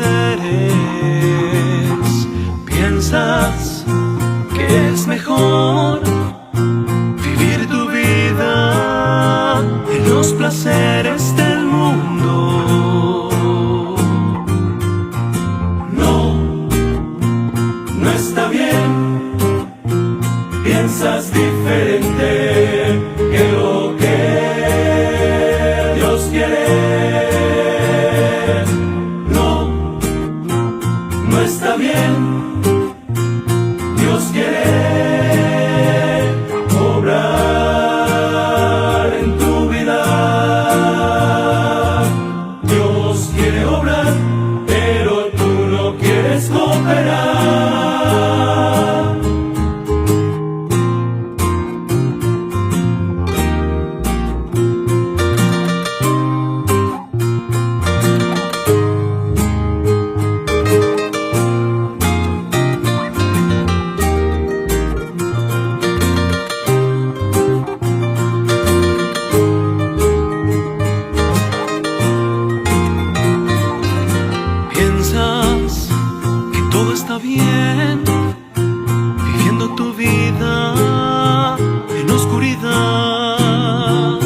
placeres. Piensas que es mejor vivir tu vida en los placeres del mundo. No está bien. Piensas diferente que lo que Dios quiere. No está bien. Dios quiere obrar en tu vida. Dios quiere obrar, pero tú no quieres cooperar. Piensas que todo está bien, viviendo tu vida en oscuridad.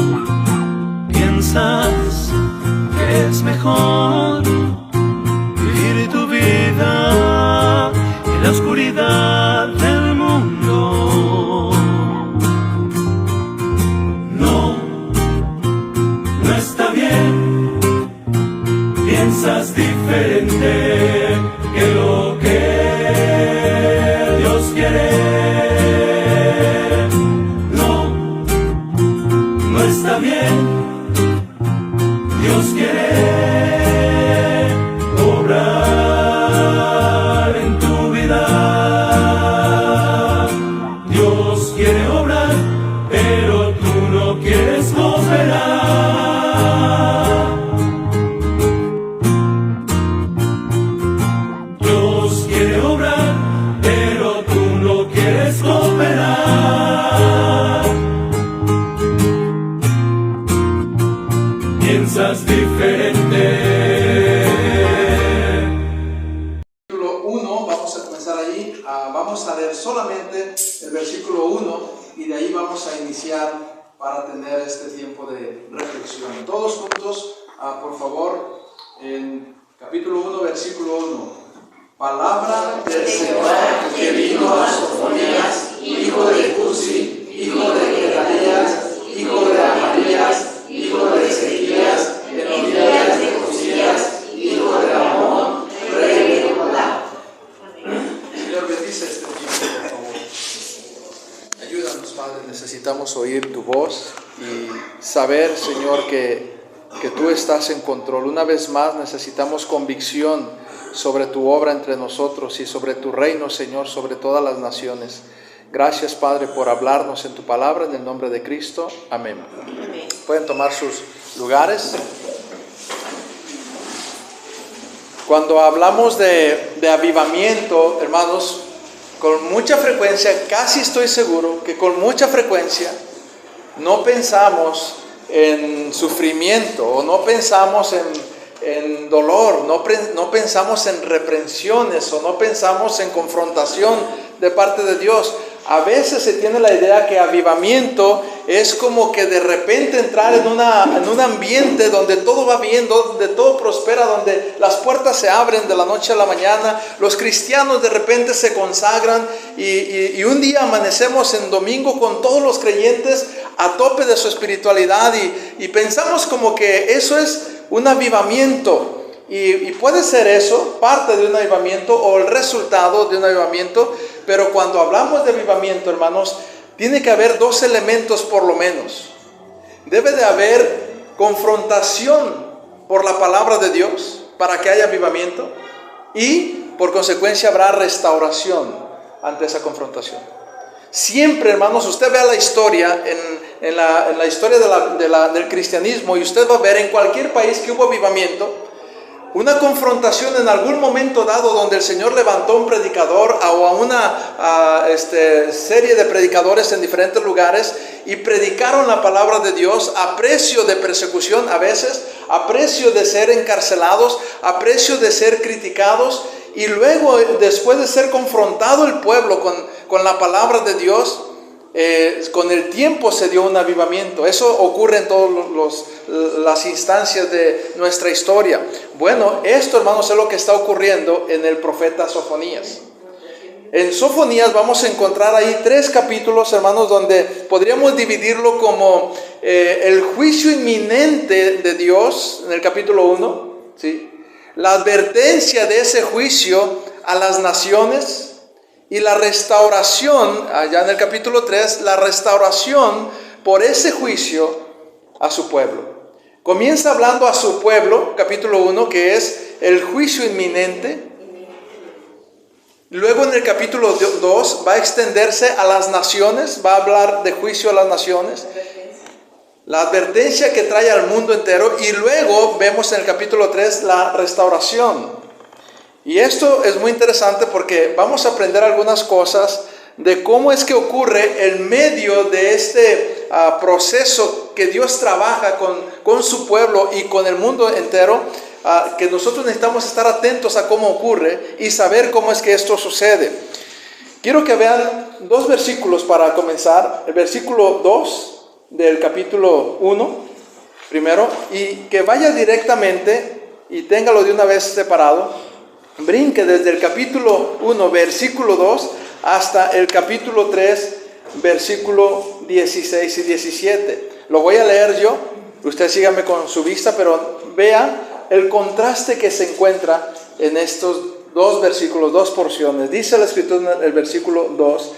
Piensas que es mejor vivir tu vida en la oscuridad del mundo. No está bien. Piensas diferente que lo que Dios quiere. No está bien. Dios quiere obrar en tu vida. Dios quiere obrar, pero tú no quieres cooperar. Dios quiere obrar, pero tú no quieres cooperar. Piensas diferente. Versículo 1, vamos a comenzar allí. Vamos a leer solamente el versículo 1 y de ahí vamos a iniciar para tener este tiempo de reflexión. Todos juntos, por favor, en capítulo 1, versículo 1. Palabra del Señor que vino a Sofonías, hijo de Cusi, hijo de Gedalías, hijo de Amarías, hijo de Ezequías, en los días de Josías, hijo de Amón, rey de Judá. Señor, bendice este tiempo, por favor. Ayúdanos, Padre, necesitamos oír tu voz y saber, Señor, que tú estás en control. Una vez más necesitamos convicción sobre tu obra entre nosotros y sobre tu reino, Señor, sobre todas las naciones. Gracias, Padre, por hablarnos en tu palabra, en el nombre de Cristo. Amén. Amén. Pueden tomar sus lugares. Cuando hablamos de avivamiento, hermanos, con mucha frecuencia, casi estoy seguro que con mucha frecuencia no pensamos en sufrimiento o no pensamos en dolor, no pensamos en reprensiones o no pensamos en confrontación de parte de Dios. A veces se tiene la idea que avivamiento es como que de repente entrar en un ambiente donde todo va bien, donde todo prospera, donde las puertas se abren de la noche a la mañana, los cristianos de repente se consagran y un día amanecemos en domingo con todos los creyentes a tope de su espiritualidad y pensamos como que eso es un avivamiento. Y puede ser eso, parte de un avivamiento o el resultado de un avivamiento, pero cuando hablamos de avivamiento, hermanos, tiene que haber dos elementos por lo menos. Debe de haber confrontación por la palabra de Dios para que haya avivamiento y por consecuencia habrá restauración ante esa confrontación. Siempre, hermanos, usted vea la historia, en la historia del cristianismo y usted va a ver en cualquier país que hubo avivamiento. una confrontación en algún momento dado donde el Señor levantó un predicador o a una serie de predicadores en diferentes lugares y predicaron la palabra de Dios a precio de persecución a veces, a precio de ser encarcelados, a precio de ser criticados, y luego después de ser confrontado el pueblo con la palabra de Dios, con el tiempo se dio un avivamiento. Eso ocurre en todas las instancias de nuestra historia. Bueno, esto, hermanos, es lo que está ocurriendo en el profeta Sofonías. En Sofonías vamos a encontrar ahí 3 capítulos, hermanos, donde podríamos dividirlo como el juicio inminente de Dios, en el capítulo 1, ¿sí? La advertencia de ese juicio a las naciones, y la restauración, allá en el capítulo 3, la restauración por ese juicio a su pueblo. Comienza hablando a su pueblo, capítulo 1, que es el juicio inminente. Luego en el capítulo 2 va a extenderse a las naciones, va a hablar de juicio a las naciones, la advertencia que trae al mundo entero, y luego vemos en el capítulo 3 la restauración. Y esto es muy interesante porque vamos a aprender algunas cosas de cómo es que ocurre en medio de este proceso que Dios trabaja con su pueblo y con el mundo entero, que nosotros necesitamos estar atentos a cómo ocurre y saber cómo es que esto sucede. Quiero que vean 2 versículos para comenzar. El versículo 2 del capítulo 1, primero, y que vaya directamente y téngalo de una vez separado. Brinque desde el capítulo 1, versículo 2, hasta el capítulo 3, versículo 16 y 17. Lo voy a leer yo, usted sígame con su vista, pero vea el contraste que se encuentra en estos 2 versículos, 2 porciones. Dice la Escritura en el versículo 2: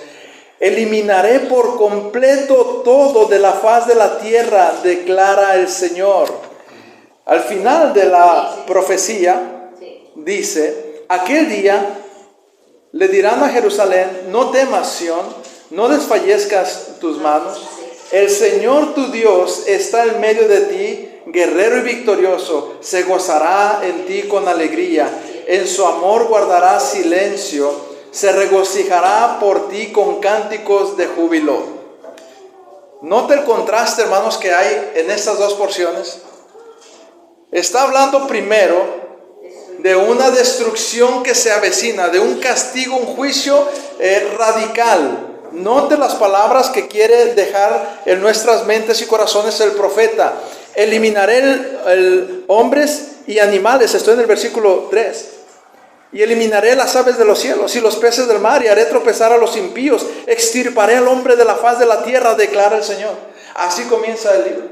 eliminaré por completo todo de la faz de la tierra, declara el Señor. Al final de la profecía dice: aquel día le dirán a Jerusalén: no temas, Sión, no desfallezcas tus manos. El Señor tu Dios está en medio de ti, guerrero y victorioso. Se gozará en ti con alegría. En su amor guardará silencio. Se regocijará por ti con cánticos de júbilo. Nota el contraste, hermanos, que hay en estas 2 porciones. Está hablando primero de una destrucción que se avecina, de un castigo, un juicio radical. Note las palabras que quiere dejar en nuestras mentes y corazones el profeta. Eliminaré hombres y animales, estoy en el versículo 3. Y eliminaré las aves de los cielos y los peces del mar, y haré tropezar a los impíos. Extirparé al hombre de la faz de la tierra, declara el Señor. Así comienza el libro.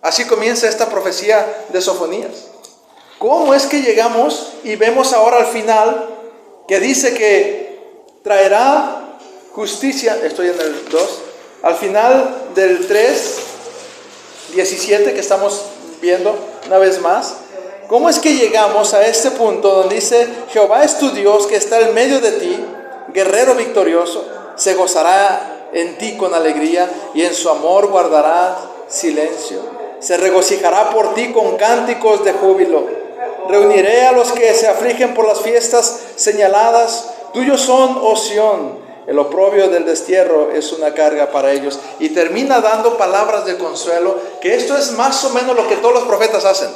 Así comienza esta profecía de Sofonías. ¿Cómo es que llegamos y vemos ahora al final que dice que traerá justicia? Estoy en el 2. Al final del 3, 17 que estamos viendo una vez más. ¿Cómo es que llegamos a este punto donde dice: Jehová es tu Dios que está en medio de ti, guerrero victorioso, se gozará en ti con alegría y en su amor guardará silencio. Se regocijará por ti con cánticos de júbilo. Reuniré a los que se afligen por las fiestas señaladas. Tuyos son, oh Sión. El oprobio del destierro es una carga para ellos. Y termina dando palabras de consuelo, que esto es más o menos lo que todos los profetas hacen.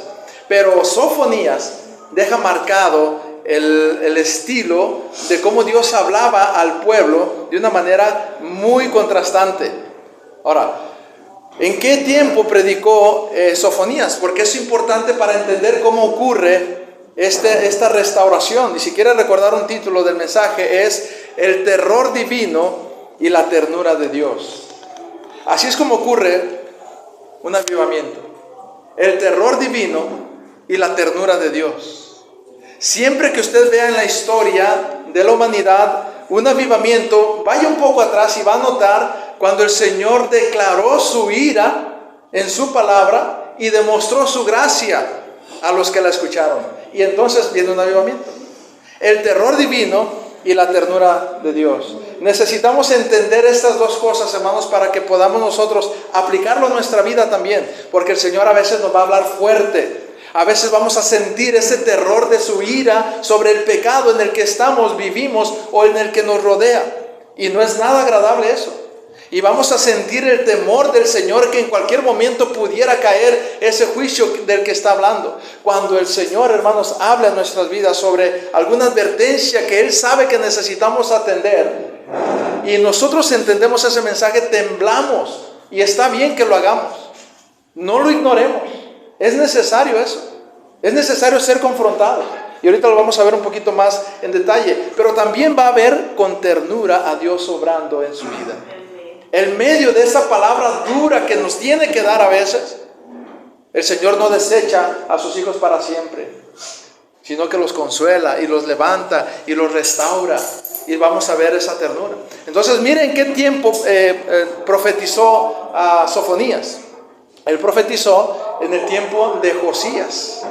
Pero Sofonías deja marcado el estilo de cómo Dios hablaba al pueblo de una manera muy contrastante. Ahora, ¿en qué tiempo predicó Sofonías? Porque es importante para entender cómo ocurre esta restauración. Y si quiere recordar un título del mensaje, es el terror divino y la ternura de Dios. Así es como ocurre un avivamiento. El terror divino y la ternura de Dios. Siempre que usted vea en la historia de la humanidad un avivamiento, vaya un poco atrás y va a notar cuando el Señor declaró su ira en su palabra y demostró su gracia a los que la escucharon. Y entonces viene un avivamiento. El terror divino y la ternura de Dios. Necesitamos entender estas 2 cosas, hermanos, para que podamos nosotros aplicarlo en nuestra vida también. Porque el Señor a veces nos va a hablar fuerte. A veces vamos a sentir ese terror de su ira sobre el pecado en el que estamos, vivimos o en el que nos rodea. Y no es nada agradable eso. Y vamos a sentir el temor del Señor que en cualquier momento pudiera caer ese juicio del que está hablando. Cuando el Señor, hermanos, habla en nuestras vidas sobre alguna advertencia que Él sabe que necesitamos atender, y nosotros entendemos ese mensaje, temblamos. Y está bien que lo hagamos. No lo ignoremos. Es necesario eso. Es necesario ser confrontado. Y ahorita lo vamos a ver un poquito más en detalle. Pero también va a ver con ternura a Dios obrando en su vida. En medio de esa palabra dura que nos tiene que dar a veces, el Señor no desecha a sus hijos para siempre, sino que los consuela y los levanta y los restaura. Y vamos a ver esa ternura. Entonces miren qué tiempo profetizó a Sofonías. Él profetizó en el tiempo de Josías.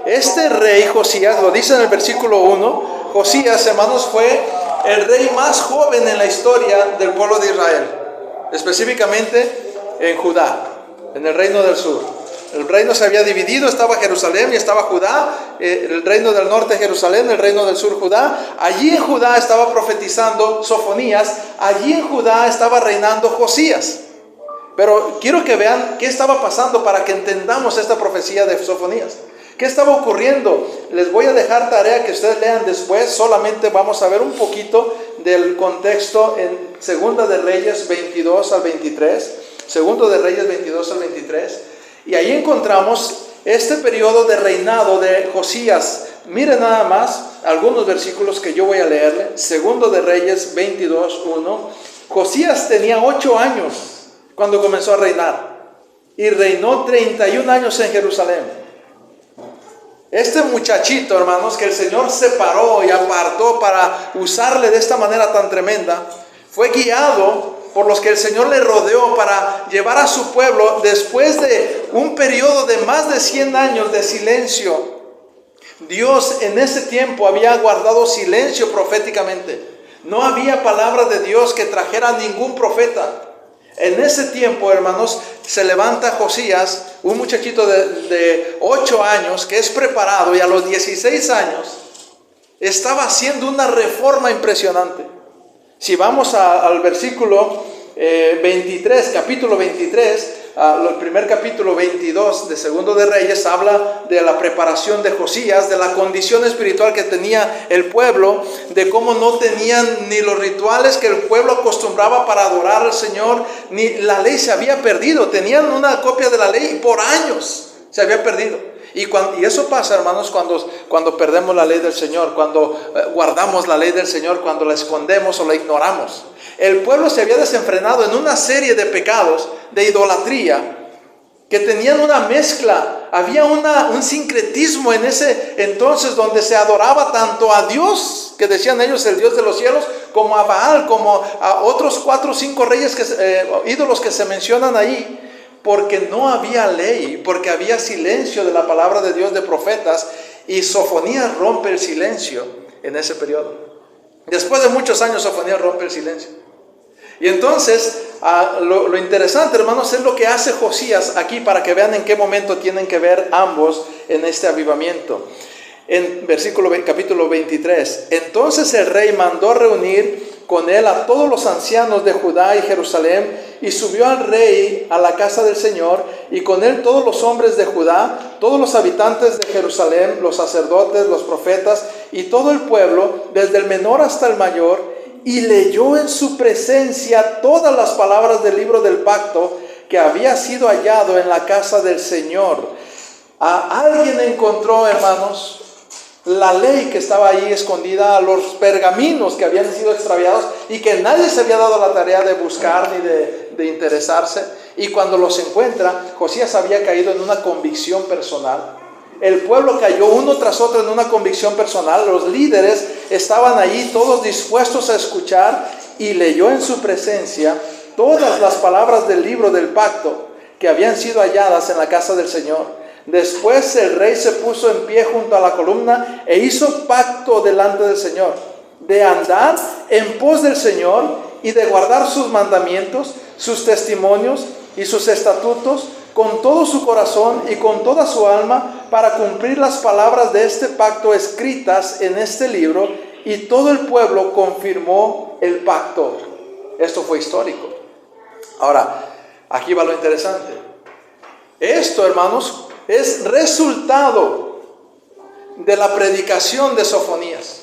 Este rey Josías, lo dice en el versículo 1, Josías, hermanos, fue el rey más joven en la historia del pueblo de Israel, específicamente en Judá, en el reino del sur. El reino se había dividido, estaba Jerusalén y estaba Judá, el reino del norte Jerusalén, el reino del sur Judá. Allí en Judá estaba profetizando Sofonías, allí en Judá estaba reinando Josías. Pero quiero que vean qué estaba pasando para que entendamos esta profecía de Sofonías. ¿Qué estaba ocurriendo? Les voy a dejar tarea que ustedes lean después. Solamente vamos a ver un poquito del contexto en Segunda de Reyes 22 al 23. Segundo de Reyes 22 al 23. Y ahí encontramos este periodo de reinado de Josías. Miren nada más algunos versículos que yo voy a leerle. Segundo de Reyes 22, 1. Josías tenía 8 años cuando comenzó a reinar. Y reinó 31 años en Jerusalén. Este muchachito, hermanos, que el Señor separó y apartó para usarle de esta manera tan tremenda, fue guiado por los que el Señor le rodeó para llevar a su pueblo después de un periodo de más de 100 años de silencio. Dios en ese tiempo había guardado silencio proféticamente. No había palabra de Dios que trajera a ningún profeta. En ese tiempo, hermanos, se levanta Josías, un muchachito de 8 años que es preparado, y a los 16 años estaba haciendo una reforma impresionante. Si vamos al versículo 23, capítulo 23, el primer capítulo 22 de Segundo de Reyes habla de la preparación de Josías, de la condición espiritual que tenía el pueblo, de cómo no tenían ni los rituales que el pueblo acostumbraba para adorar al Señor, ni la ley se había perdido. Tenían una copia de la ley y por años se había perdido. Y eso pasa, hermanos, cuando perdemos la ley del Señor, cuando guardamos la ley del Señor, cuando la escondemos o la ignoramos. El pueblo se había desenfrenado en una serie de pecados de idolatría que tenían una mezcla. Había un sincretismo en ese entonces donde se adoraba tanto a Dios, que decían ellos el Dios de los cielos, como a Baal, como a otros 4 o 5 reyes ídolos que se mencionan ahí. Porque no había ley, porque había silencio de la palabra de Dios, de profetas, y Sofonías rompe el silencio en ese periodo. Después de muchos años Sofonías rompe el silencio. Y entonces lo interesante, hermanos, es lo que hace Josías aquí, para que vean en qué momento tienen que ver ambos en este avivamiento. En capítulo 23, entonces el rey mandó reunir con él a todos los ancianos de Judá y Jerusalén, y subió al rey a la casa del Señor, y con él todos los hombres de Judá, todos los habitantes de Jerusalén, los sacerdotes, los profetas y todo el pueblo, desde el menor hasta el mayor, y leyó en su presencia todas las palabras del libro del pacto que había sido hallado en la casa del Señor. Alguien encontró, hermanos, la ley que estaba ahí escondida, a los pergaminos que habían sido extraviados y que nadie se había dado la tarea de buscar ni de interesarse. Y cuando los encuentra, Josías había caído en una convicción personal. El pueblo cayó uno tras otro en una convicción personal. Los líderes estaban allí todos dispuestos a escuchar, y leyó en su presencia todas las palabras del libro del pacto que habían sido halladas en la casa del Señor. Después el rey se puso en pie junto a la columna e hizo pacto delante del Señor, de andar en pos del Señor y de guardar sus mandamientos, sus testimonios y sus estatutos, con todo su corazón y con toda su alma para cumplir las palabras de este pacto escritas en este libro, y todo el pueblo confirmó el pacto. Esto fue histórico. Ahora, aquí va lo interesante. Esto, hermanos, es resultado de la predicación de Sofonías.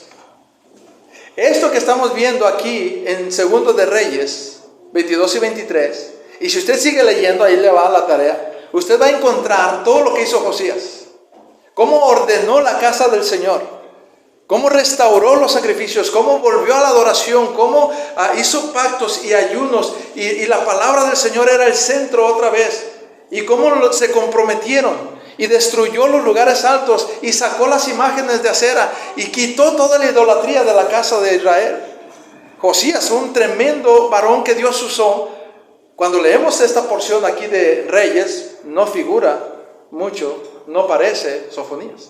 Esto que estamos viendo aquí en Segundo de Reyes 22 y 23, y si usted sigue leyendo, ahí le va la tarea, usted va a encontrar todo lo que hizo Josías, cómo ordenó la casa del Señor, cómo restauró los sacrificios, cómo volvió a la adoración, cómo hizo pactos y ayunos, y la palabra del Señor era el centro otra vez, y cómo se comprometieron, y destruyó los lugares altos, y sacó las imágenes de acera, y quitó toda la idolatría de la casa de Israel. Josías, un tremendo varón que Dios usó. Cuando leemos esta porción aquí de Reyes, no figura mucho, no parece Sofonías.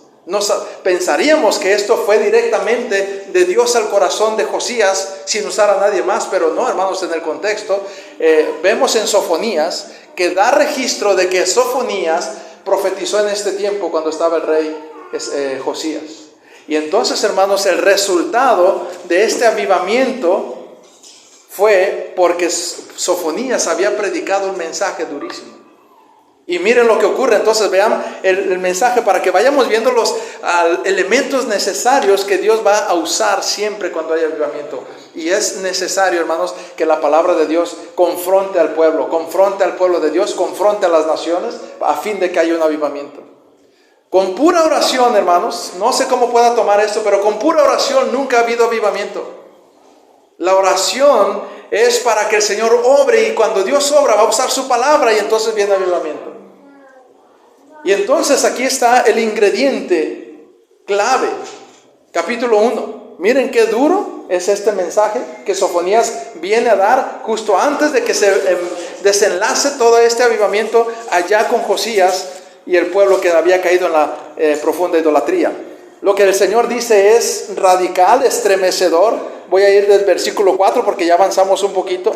Pensaríamos que esto fue directamente de Dios al corazón de Josías sin usar a nadie más, pero no, hermanos, en el contexto vemos en Sofonías que da registro de que Sofonías profetizó en este tiempo cuando estaba el rey Josías. Y entonces, hermanos, el resultado de este avivamiento fue porque Sofonías había predicado un mensaje durísimo. Y miren lo que ocurre. Entonces vean el mensaje para que vayamos viendo los elementos necesarios que Dios va a usar siempre cuando hay avivamiento. Y es necesario, hermanos, que la palabra de Dios confronte al pueblo de Dios, confronte a las naciones, a fin de que haya un avivamiento. Con pura oración, hermanos, no sé cómo pueda tomar esto, pero con pura oración nunca ha habido avivamiento. La oración es para que el Señor obre, y cuando Dios obra va a usar su palabra, y entonces viene avivamiento. Y entonces aquí está el ingrediente clave. Capítulo 1. Miren qué duro es este mensaje que Sofonías viene a dar justo antes de que se desenlace todo este avivamiento allá con Josías y el pueblo que había caído en la profunda idolatría. Lo que el Señor dice es radical, estremecedor. Voy a ir del versículo 4 porque ya avanzamos un poquito.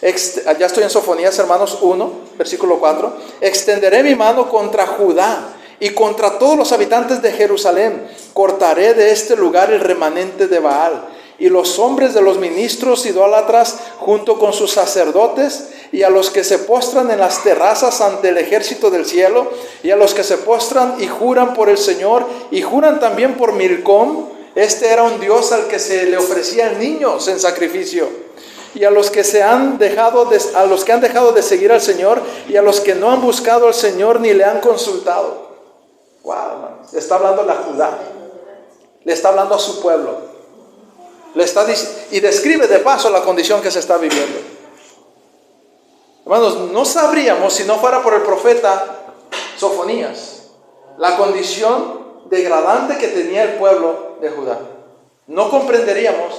Ya estoy en Sofonías, hermanos, 1, versículo 4. Extenderé mi mano contra Judá y contra todos los habitantes de Jerusalén. Cortaré de este lugar el remanente de Baal y los hombres de los ministros idólatras junto con sus sacerdotes, y a los que se postran en las terrazas ante el ejército del cielo, y a los que se postran y juran por el Señor y juran también por Milcom. Este era un dios al que se le ofrecían niños en sacrificio. Y a los que han dejado de seguir al Señor, y a los que no han buscado al Señor ni le han consultado. Wow, hermanos. Le está hablando a la Judá, le está hablando a su pueblo, y describe de paso la condición que se está viviendo. Hermanos, no sabríamos, si no fuera por el profeta Sofonías, la condición degradante que tenía el pueblo de Judá. No comprenderíamos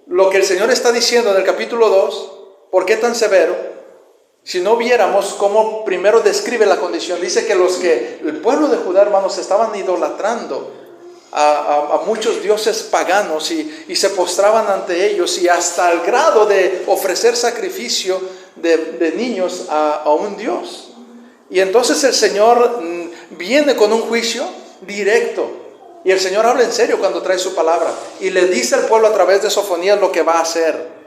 lo que el Señor está diciendo en el capítulo 2, ¿por qué tan severo? Si no viéramos cómo primero describe la condición. Dice que el pueblo de Judá, hermanos, estaban idolatrando a muchos dioses paganos, y se postraban ante ellos, y hasta el grado de ofrecer sacrificio de niños a un dios. Y entonces el Señor viene con un juicio directo. Y el Señor habla en serio cuando trae su palabra, y le dice al pueblo a través de Sofonías lo que va a hacer.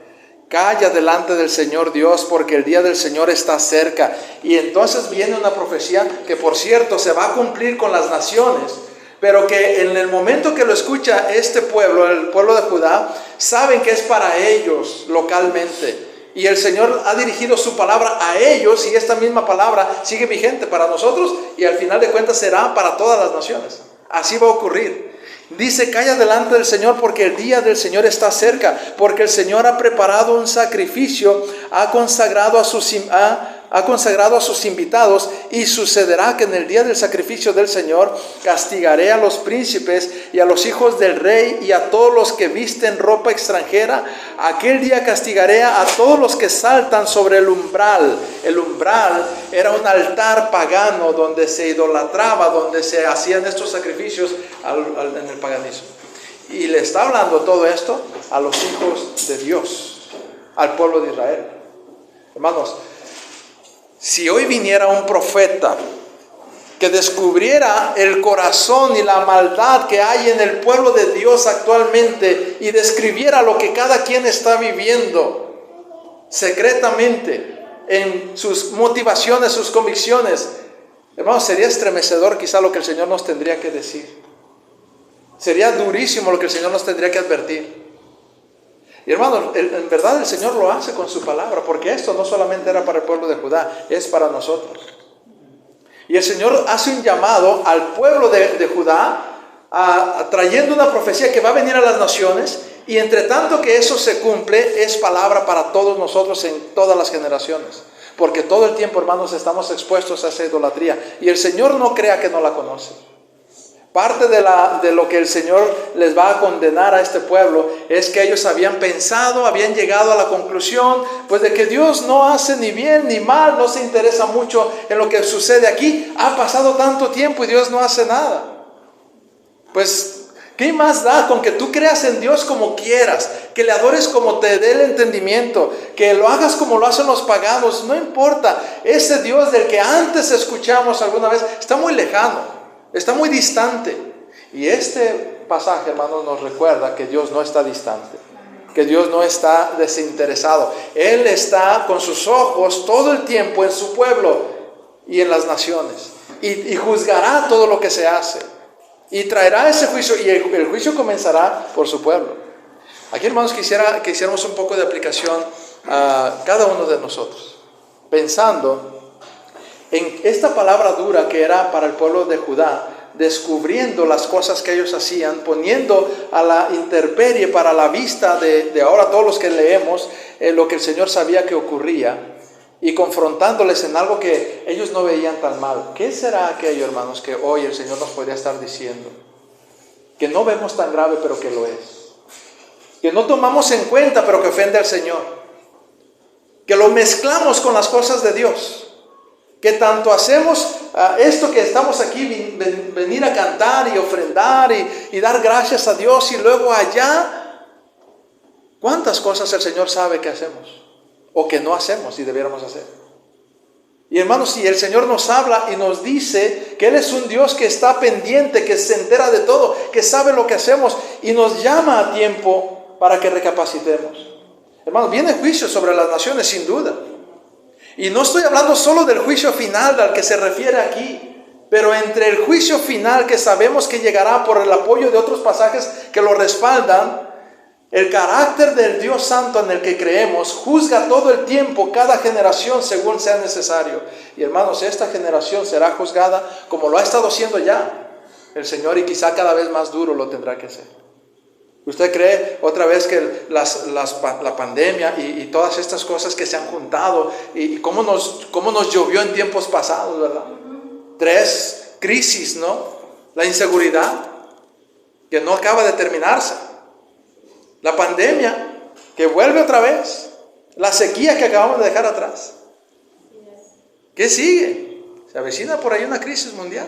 Calla delante del Señor Dios, porque el día del Señor está cerca. Y entonces viene una profecía que, por cierto, se va a cumplir con las naciones, pero que en el momento que lo escucha este pueblo, el pueblo de Judá, saben que es para ellos localmente. Y el Señor ha dirigido su palabra a ellos, y esta misma palabra sigue vigente para nosotros, y al final de cuentas será para todas las naciones. Así va a ocurrir. Dice, calla delante del Señor, porque el día del Señor está cerca, porque el Señor ha preparado un sacrificio, ha consagrado a sus invitados, y sucederá que en el día del sacrificio del Señor castigaré a los príncipes y a los hijos del rey y a todos los que visten ropa extranjera. Aquel día castigaré a todos los que saltan sobre el umbral. El umbral era un altar pagano donde se idolatraba, donde se hacían estos sacrificios en el paganismo. Y le está hablando todo esto a los hijos de Dios, al pueblo de Israel. Hermanos, Si hoy viniera un profeta que descubriera el corazón y la maldad que hay en el pueblo de Dios actualmente y describiera lo que cada quien está viviendo secretamente en sus motivaciones, sus convicciones, hermanos, sería estremecedor quizá lo que el Señor nos tendría que decir. Sería durísimo lo que el Señor nos tendría que advertir. Y hermanos, en verdad el Señor lo hace con su palabra, porque esto no solamente era para el pueblo de Judá, es para nosotros. Y el Señor hace un llamado al pueblo de Judá, trayendo una profecía que va a venir a las naciones, y entre tanto que eso se cumple, es palabra para todos nosotros en todas las generaciones. Porque todo el tiempo, hermanos, estamos expuestos a esa idolatría, y el Señor no crea que no la conoce. Parte de lo que el Señor les va a condenar a este pueblo es que ellos habían pensado, habían llegado a la conclusión, pues de que Dios no hace ni bien ni mal, no se interesa mucho en lo que sucede aquí. Ha pasado tanto tiempo y Dios no hace nada. Pues, ¿qué más da con que tú creas en Dios como quieras, que le adores como te dé el entendimiento, que lo hagas como lo hacen los paganos? No importa, ese Dios del que antes escuchamos alguna vez está muy lejano. Está muy distante. Y este pasaje, hermanos, nos recuerda que Dios no está distante, que Dios no está desinteresado. Él está con sus ojos todo el tiempo en su pueblo y en las naciones. Y juzgará todo lo que se hace. Y traerá ese juicio. Y el juicio comenzará por su pueblo. Aquí, hermanos, quisiera que hiciéramos un poco de aplicación a cada uno de nosotros, pensando en esta palabra dura que era para el pueblo de Judá, descubriendo las cosas que ellos hacían, poniendo a la intemperie para la vista de ahora todos los que leemos lo que el Señor sabía que ocurría, y confrontándoles en algo que ellos no veían tan mal. ¿Qué será aquello, hermanos, que hoy el Señor nos podría estar diciendo? Que no vemos tan grave, pero que lo es. Que no tomamos en cuenta, pero que ofende al Señor. Que lo mezclamos con las cosas de Dios. Que tanto hacemos esto que estamos aquí, venir a cantar y ofrendar y dar gracias a Dios, y luego allá, ¿cuántas cosas el Señor sabe que hacemos o que no hacemos y debiéramos hacer? Y hermanos, si el Señor nos habla y nos dice que Él es un Dios que está pendiente, que se entera de todo, que sabe lo que hacemos y nos llama a tiempo para que recapacitemos. Hermanos, viene juicio sobre las naciones sin duda. Y no estoy hablando solo del juicio final al que se refiere aquí, pero entre el juicio final que sabemos que llegará por el apoyo de otros pasajes que lo respaldan, el carácter del Dios Santo en el que creemos juzga todo el tiempo, cada generación según sea necesario. Y hermanos, esta generación será juzgada como lo ha estado haciendo ya el Señor, y quizá cada vez más duro lo tendrá que hacer. ¿Usted cree otra vez que la pandemia y todas estas cosas que se han juntado y cómo nos llovió en tiempos pasados, verdad? 3 crisis, ¿no? La inseguridad, que no acaba de terminarse. La pandemia, que vuelve otra vez. La sequía que acabamos de dejar atrás. ¿Qué sigue? Se avecina por ahí una crisis mundial.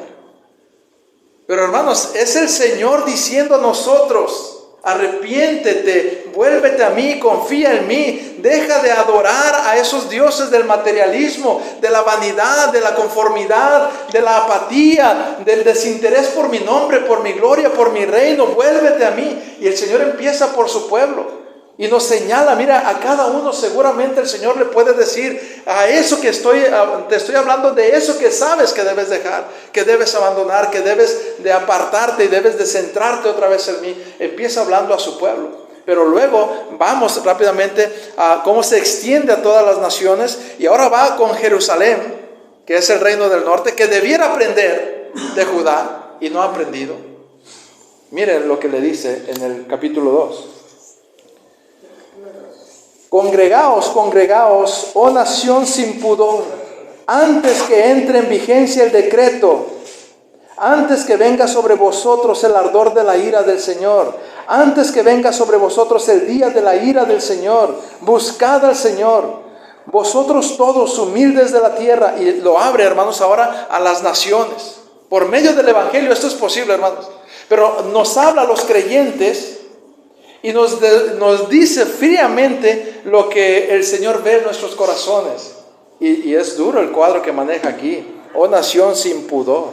Pero hermanos, es el Señor diciendo a nosotros: arrepiéntete, vuélvete a mí, confía en mí, deja de adorar a esos dioses del materialismo, de la vanidad, de la conformidad, de la apatía, del desinterés por mi nombre, por mi gloria, por mi reino, vuélvete a mí. Y el Señor empieza por su pueblo y nos señala, mira, a cada uno seguramente el Señor le puede decir: a eso que te estoy hablando, de eso que sabes que debes dejar, que debes abandonar, que debes de apartarte y debes de centrarte otra vez en mí. Empieza hablando a su pueblo. Pero luego vamos rápidamente a cómo se extiende a todas las naciones, y ahora va con Jerusalén, que es el reino del norte, que debiera aprender de Judá y no ha aprendido. Miren lo que le dice en el capítulo 2. Congregaos, congregaos, oh nación sin pudor, antes que entre en vigencia el decreto, antes que venga sobre vosotros el ardor de la ira del Señor, antes que venga sobre vosotros el día de la ira del Señor, buscad al Señor, vosotros todos humildes de la tierra. Y lo abre, hermanos, ahora a las naciones. Por medio del Evangelio esto es posible, hermanos. Pero nos habla a los creyentes y nos dice fríamente lo que el Señor ve en nuestros corazones. Y es duro el cuadro que maneja aquí. Oh nación sin pudor,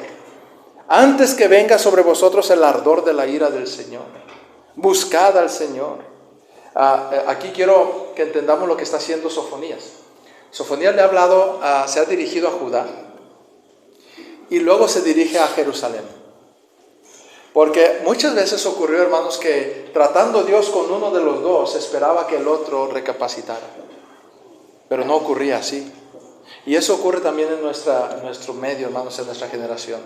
antes que venga sobre vosotros el ardor de la ira del Señor, buscad al Señor. Aquí quiero que entendamos lo que está haciendo Sofonías. Sofonías le ha hablado, se ha dirigido a Judá y luego se dirige a Jerusalén. Porque muchas veces ocurrió, hermanos, que tratando Dios con uno de los dos, esperaba que el otro recapacitara. Pero no ocurría así. Y eso ocurre también en nuestro medio, hermanos, en nuestra generación.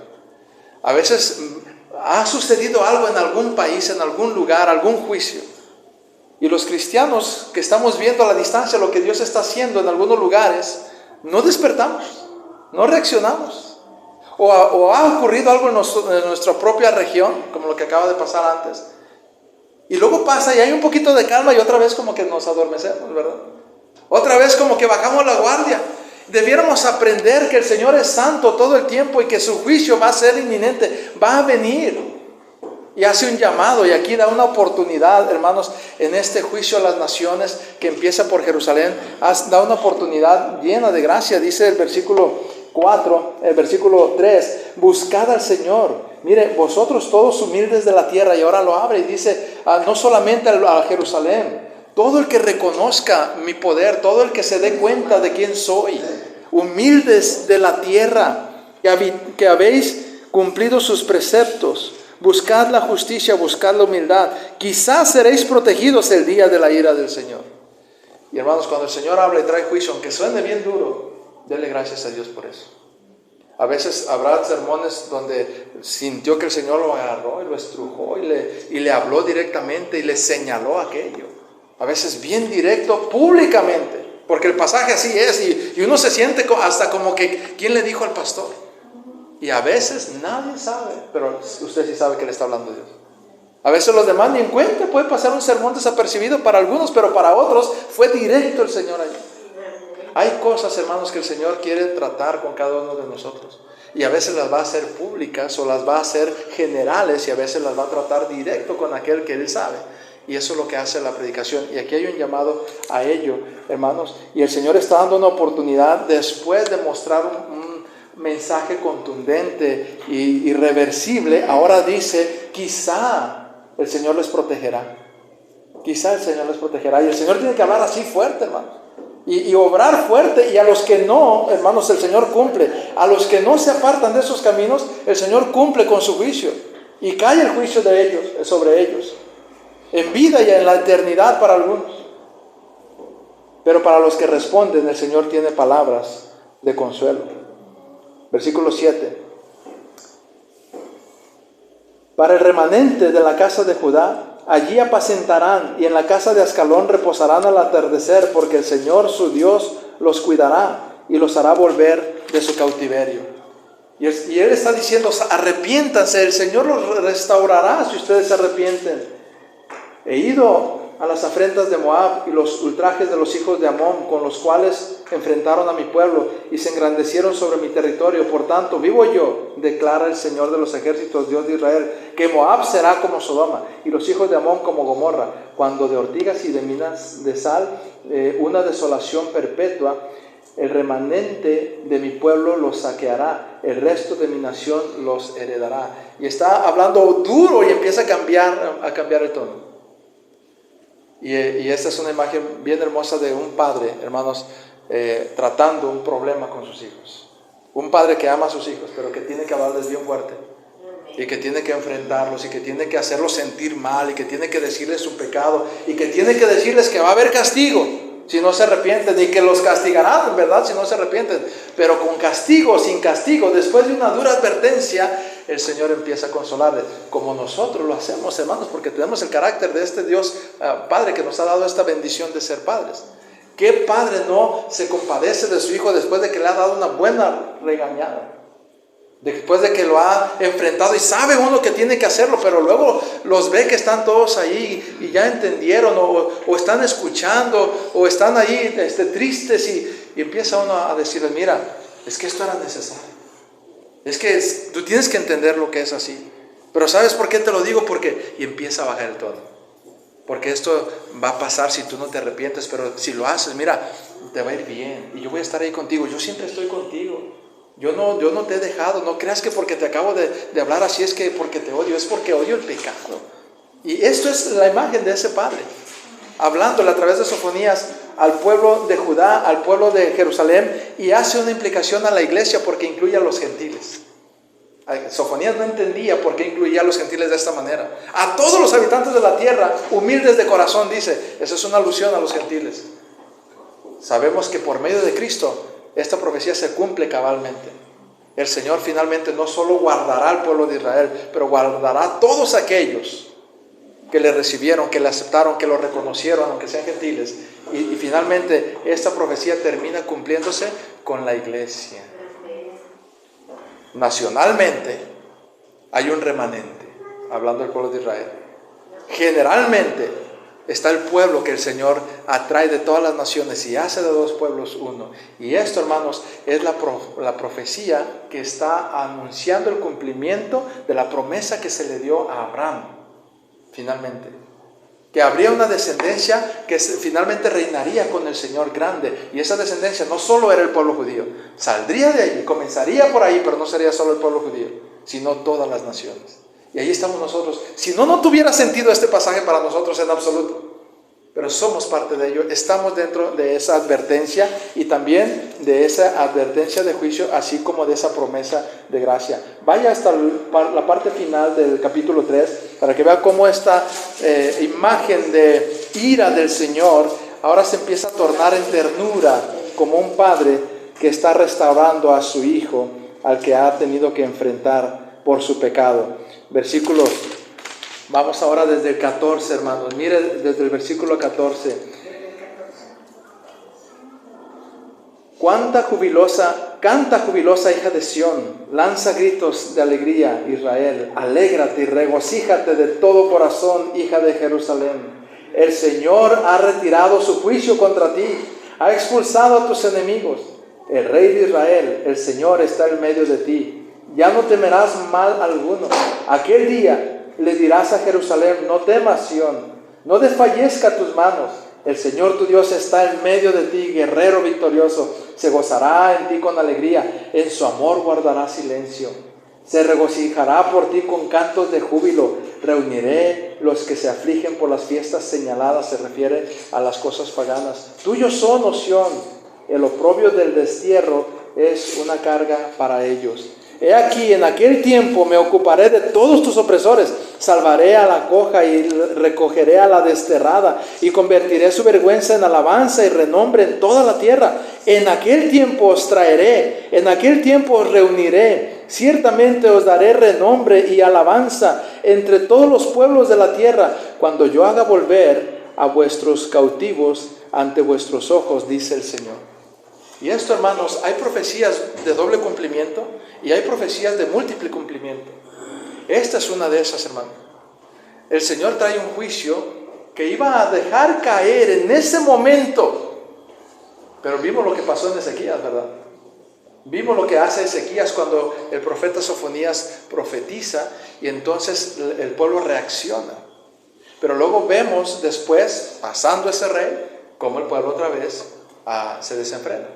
A veces ha sucedido algo en algún país, en algún lugar, algún juicio. Y los cristianos que estamos viendo a la distancia lo que Dios está haciendo en algunos lugares, no despertamos, no reaccionamos. O ha ocurrido algo en nuestra propia región, como lo que acaba de pasar antes. Y luego pasa y hay un poquito de calma y otra vez como que nos adormecemos, ¿verdad? Otra vez como que bajamos la guardia. Debiéramos aprender que el Señor es santo todo el tiempo y que su juicio va a ser inminente, va a venir. Y hace un llamado y aquí da una oportunidad, hermanos, en este juicio a las naciones que empieza por Jerusalén, da una oportunidad llena de gracia. Dice el versículo 4, el versículo 3, buscad al Señor. Mire, vosotros todos humildes de la tierra, y ahora lo abre y dice, no solamente a Jerusalén, todo el que reconozca mi poder, todo el que se dé cuenta de quién soy, humildes de la tierra, que habéis cumplido sus preceptos, buscad la justicia, buscad la humildad, quizás seréis protegidos el día de la ira del Señor. Y hermanos, cuando el Señor habla y trae juicio, aunque suene bien duro, dele gracias a Dios por eso. A veces habrá sermones donde sintió que el Señor lo agarró y lo estrujó y le habló directamente y le señaló aquello. A veces bien directo, públicamente, porque el pasaje así es y uno se siente hasta como que ¿quién le dijo al pastor? Y a veces nadie sabe, pero usted sí sabe que le está hablando Dios. A veces los demás ni en cuenta, puede pasar un sermón desapercibido para algunos, pero para otros fue directo el Señor allí. Hay cosas, hermanos, que el Señor quiere tratar con cada uno de nosotros. Y a veces las va a hacer públicas o las va a hacer generales y a veces las va a tratar directo con aquel que Él sabe. Y eso es lo que hace la predicación. Y aquí hay un llamado a ello, hermanos. Y el Señor está dando una oportunidad después de mostrar un mensaje contundente y irreversible. Ahora dice, quizá el Señor les protegerá. Quizá el Señor les protegerá. Y el Señor tiene que hablar así fuerte, hermanos. Y obrar fuerte. Y a los que no, hermanos, el Señor cumple. A los que no se apartan de esos caminos, el Señor cumple con su juicio. Y cae el juicio de ellos, sobre ellos. En vida y en la eternidad para algunos. Pero para los que responden, el Señor tiene palabras de consuelo. Versículo 7. Para el remanente de la casa de Judá, allí apacentarán, y en la casa de Ascalón reposarán al atardecer, porque el Señor su Dios los cuidará y los hará volver de su cautiverio. Y Él está diciendo, arrepiéntanse, el Señor los restaurará si ustedes se arrepienten. He ido a las afrentas de Moab y los ultrajes de los hijos de Amón, con los cuales enfrentaron a mi pueblo y se engrandecieron sobre mi territorio. Por tanto, vivo yo, declara el Señor de los ejércitos, Dios de Israel, que Moab será como Sodoma y los hijos de Amón como Gomorra, cuando de ortigas y de minas de sal, una desolación perpetua. El remanente de mi pueblo los saqueará, el resto de mi nación los heredará. Y está hablando duro y empieza a cambiar el tono. Y esta es una imagen bien hermosa de un padre, hermanos, tratando un problema con sus hijos. Un padre que ama a sus hijos, pero que tiene que hablarles bien fuerte. Y que tiene que enfrentarlos, y que tiene que hacerlos sentir mal, y que tiene que decirles su pecado, y que tiene que decirles que va a haber castigo si no se arrepienten, y que los castigarán, ¿verdad?, si no se arrepienten. Pero con castigo o sin castigo, después de una dura advertencia, el Señor empieza a consolarles, como nosotros lo hacemos, hermanos, porque tenemos el carácter de este Dios Padre que nos ha dado esta bendición de ser padres. ¿Qué padre no se compadece de su hijo después de que le ha dado una buena regañada? Después de que lo ha enfrentado y sabe uno que tiene que hacerlo, pero luego los ve que están todos ahí y ya entendieron o están escuchando o están ahí tristes y empieza uno a decirles, mira, es que esto era necesario. Es que tú tienes que entender lo que es así. Pero ¿sabes por qué te lo digo? Y empieza a bajar el tono. Porque esto va a pasar si tú no te arrepientes, pero si lo haces, mira, te va a ir bien y yo voy a estar ahí contigo. Yo siempre estoy contigo. Yo no te he dejado. No creas que porque te acabo de hablar así es que porque te odio. Es porque odio el pecado. Y esto es la imagen de ese padre, hablándole a través de Sofonías al pueblo de Judá, al pueblo de Jerusalén, y hace una implicación a la iglesia porque incluye a los gentiles. Sofonías no entendía por qué incluía a los gentiles de esta manera. A todos los habitantes de la tierra, humildes de corazón, dice. Eso es una alusión a los gentiles. Sabemos que por medio de Cristo esta profecía se cumple cabalmente. El Señor finalmente no solo guardará al pueblo de Israel, pero guardará a todos aquellos que le recibieron, que le aceptaron, que lo reconocieron, aunque sean gentiles. Y finalmente esta profecía termina cumpliéndose con la iglesia. Nacionalmente hay un remanente, hablando del pueblo de Israel. Generalmente está el pueblo que el Señor atrae de todas las naciones y hace de dos pueblos uno. Y esto, hermanos, es la profecía que está anunciando el cumplimiento de la promesa que se le dio a Abraham, finalmente. Que habría una descendencia que finalmente reinaría con el Señor grande. Y esa descendencia no solo era el pueblo judío. Saldría de allí, comenzaría por ahí, pero no sería solo el pueblo judío, sino todas las naciones. Y ahí estamos nosotros. Si no tuviera sentido este pasaje para nosotros en absoluto. Pero somos parte de ello, estamos dentro de esa advertencia y también de esa advertencia de juicio, así como de esa promesa de gracia. Vaya hasta la parte final del capítulo 3 para que vea cómo esta imagen de ira del Señor ahora se empieza a tornar en ternura, como un padre que está restaurando a su hijo, al que ha tenido que enfrentar por su pecado. Versículos. Vamos ahora desde el 14, hermanos. Mire desde el versículo 14. Canta jubilosa hija de Sión, lanza gritos de alegría, Israel. Alégrate y regocíjate de todo corazón, hija de Jerusalén. El Señor ha retirado su juicio contra ti, ha expulsado a tus enemigos. El Rey de Israel, el Señor, está en medio de ti. Ya no temerás mal alguno. Aquel día le dirás a Jerusalén: no temas, Sión, no desfallezca tus manos. El Señor tu Dios está en medio de ti, guerrero victorioso. Se gozará en ti con alegría, en su amor guardará silencio. Se regocijará por ti con cantos de júbilo. Reuniré los que se afligen por las fiestas señaladas. Se refiere a las cosas paganas. Tuyos son, oh Sión, el oprobio del destierro es una carga para ellos. He aquí, en aquel tiempo me ocuparé de todos tus opresores, salvaré a la coja y recogeré a la desterrada, y convertiré su vergüenza en alabanza y renombre en toda la tierra. En aquel tiempo os traeré, en aquel tiempo os reuniré, ciertamente os daré renombre y alabanza entre todos los pueblos de la tierra, cuando yo haga volver a vuestros cautivos ante vuestros ojos, dice el Señor. Y esto, hermanos, hay profecías de doble cumplimiento y hay profecías de múltiple cumplimiento. Esta es una de esas, hermanos. El Señor trae un juicio que iba a dejar caer en ese momento. Pero vimos lo que pasó en Ezequías, ¿verdad? Vimos lo que hace Ezequías cuando el profeta Sofonías profetiza y entonces el pueblo reacciona. Pero luego vemos después, pasando ese rey, cómo el pueblo otra vez se desenfrena.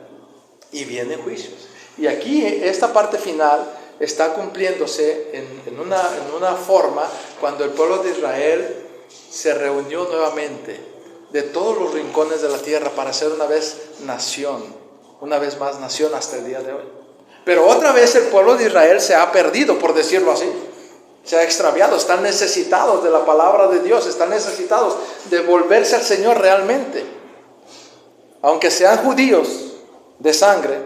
Y vienen juicios. Y aquí esta parte final está cumpliéndose en una forma cuando el pueblo de Israel se reunió nuevamente de todos los rincones de la tierra para ser una vez nación, una vez más nación hasta el día de hoy. Pero otra vez el pueblo de Israel se ha perdido, por decirlo así. Se ha extraviado, están necesitados de la palabra de Dios, están necesitados de volverse al Señor realmente. Aunque sean judíos de sangre,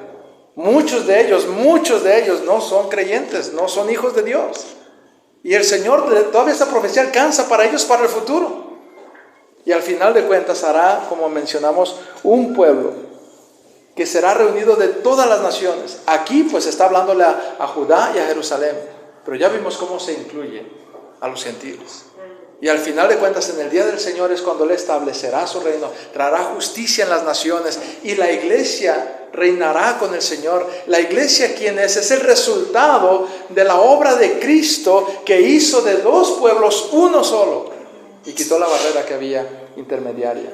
muchos de ellos no son creyentes, no son hijos de Dios. Y el Señor, todavía esa profecía alcanza para ellos para el futuro. Y al final de cuentas hará, como mencionamos, un pueblo que será reunido de todas las naciones. Aquí pues está hablándole a Judá y a Jerusalén, pero ya vimos cómo se incluye a los gentiles. Y al final de cuentas, en el día del Señor es cuando Él establecerá su reino, traerá justicia en las naciones y la iglesia reinará con el Señor. La iglesia, ¿quién es? Es el resultado de la obra de Cristo que hizo de dos pueblos uno solo y quitó la barrera que había intermediaria.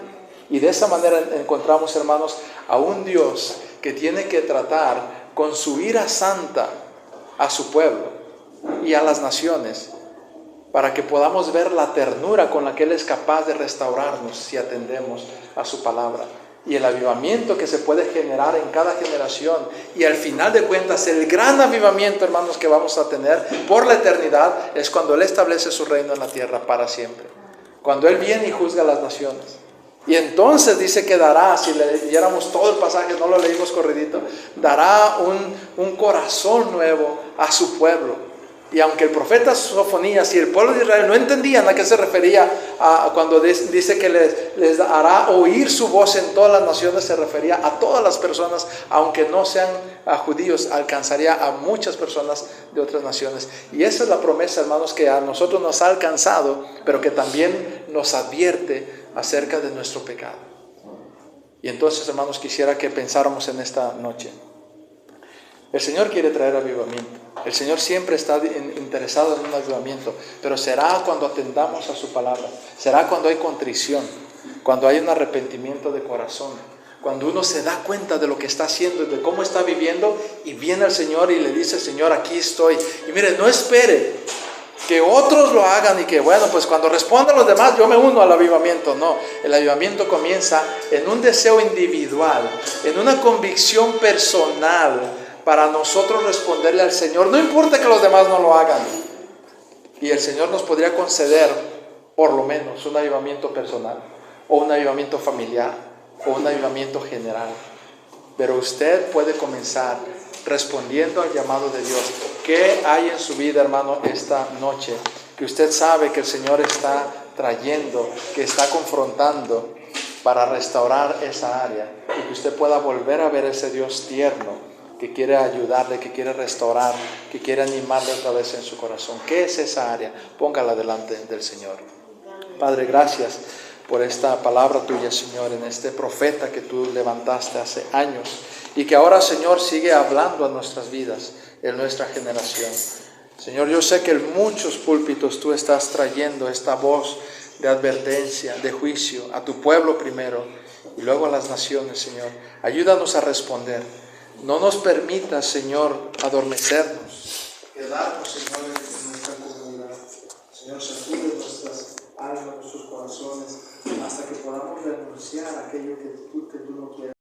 Y de esa manera encontramos, hermanos, a un Dios que tiene que tratar con su ira santa a su pueblo y a las naciones, para que podamos ver la ternura con la que Él es capaz de restaurarnos si atendemos a su palabra. Y el avivamiento que se puede generar en cada generación. Y al final de cuentas, el gran avivamiento, hermanos, que vamos a tener por la eternidad es cuando Él establece su reino en la tierra para siempre. Cuando Él viene y juzga a las naciones. Y entonces dice que dará, si leyéramos todo el pasaje, no lo leímos corridito, dará un corazón nuevo a su pueblo. Y aunque el profeta Sofonías y el pueblo de Israel no entendían a qué se refería cuando dice que les hará oír su voz en todas las naciones, se refería a todas las personas, aunque no sean judíos, alcanzaría a muchas personas de otras naciones. Y esa es la promesa, hermanos, que a nosotros nos ha alcanzado, pero que también nos advierte acerca de nuestro pecado. Y entonces, hermanos, quisiera que pensáramos en esta noche. El Señor quiere traer avivamiento. El Señor siempre está interesado en un avivamiento, pero será cuando atendamos a su palabra, será cuando hay contrición, cuando hay un arrepentimiento de corazón, cuando uno se da cuenta de lo que está haciendo, de cómo está viviendo, y viene al Señor y le dice: Señor, aquí estoy. Y mire, no espere que otros lo hagan y que, bueno, pues cuando respondan los demás yo me uno al avivamiento. No, el avivamiento comienza en un deseo individual, en una convicción personal, para nosotros responderle al Señor, no importa que los demás no lo hagan. Y el Señor nos podría conceder por lo menos un avivamiento personal, o un avivamiento familiar, o un avivamiento general. Pero usted puede comenzar respondiendo al llamado de Dios. ¿Qué hay en su vida, hermano, esta noche que usted sabe que el Señor está trayendo, que está confrontando para restaurar esa área? Y que usted pueda volver a ver ese Dios tierno que quiere ayudarle, que quiere restaurar, que quiere animarle otra vez en su corazón. ¿Qué es esa área? Póngala delante del Señor. Padre, gracias por esta palabra tuya, Señor, en este profeta que tú levantaste hace años y que ahora, Señor, sigue hablando a nuestras vidas, en nuestra generación. Señor, yo sé que en muchos púlpitos tú estás trayendo esta voz de advertencia, de juicio, a tu pueblo primero y luego a las naciones, Señor. Ayúdanos a responder. No nos permitas, Señor, adormecernos, quedarnos, Señor, en nuestra comunidad. Señor, sacude nuestras almas, nuestros corazones, hasta que podamos renunciar a aquello que tú no quieres.